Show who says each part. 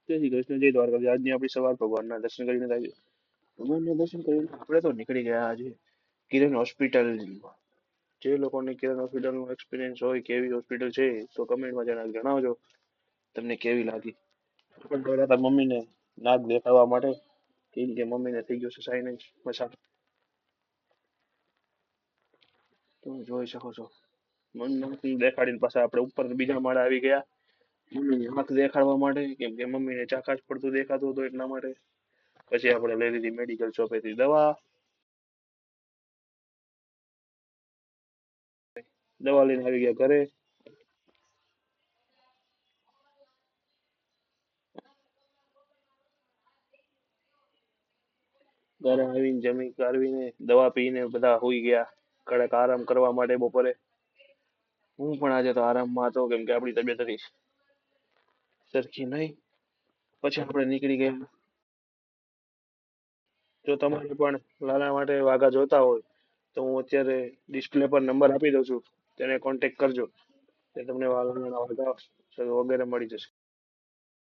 Speaker 1: જય શ્રી કૃષ્ણ, જય દ્વારકાધીશ. આજની આપણી સવાર ભગવાનના દર્શન કરીને થાય. ભગવાનના દર્શન કરીને આપણે તો નીકળી ગયા આજે કિરણ હોસ્પિટલ. જે લોકોને કિરણ હોસ્પિટલનો એક્સપિરિયન્સ હોય, કેવી હોસ્પિટલ છે, તો કમેન્ટમાં જણાવજો તમને કેવી લાગી. પણ ગયા હતા મમ્મીને નાક દેખાડવા માટે, કેમ કે મમ્મીને થઈ ગયું છે સાઇનસ મસા. તમે જોઈ શકો છો. મમ્મી દેખાડીને પાછા આપણે ઉપર બીજા માળે આવી ગયા મમ્મીની આંખ દેખાડવા માટે, કેમ કે મમ્મીને ચાકાશ પડતું દેખાતું હતું એટલા માટે. પછી આપણે લઈ લીધી મેડિકલ શોપેથી દવા. દવા લઈને આવી ગયા ઘરે. ઘરે આવીને જમી કારવીને દવા પીને બધા હોઈ ગયા કડક આરામ કરવા માટે બપોરે. હું પણ આજે તો આરામમાં હતો, કેમ કે આપણી તબિયત હતી સરખી નહીં. પછી આપણે નીકળી ગયા. જો તમારે પણ લાલા માટે વાઘા જોતા હોય તો હું અત્યારે ડિસ્પ્લે પર નંબર આપી દઉં છું, તેને કોન્ટેક્ટ કરજો. તે તમને વાઘા વગેરે મળી જશે.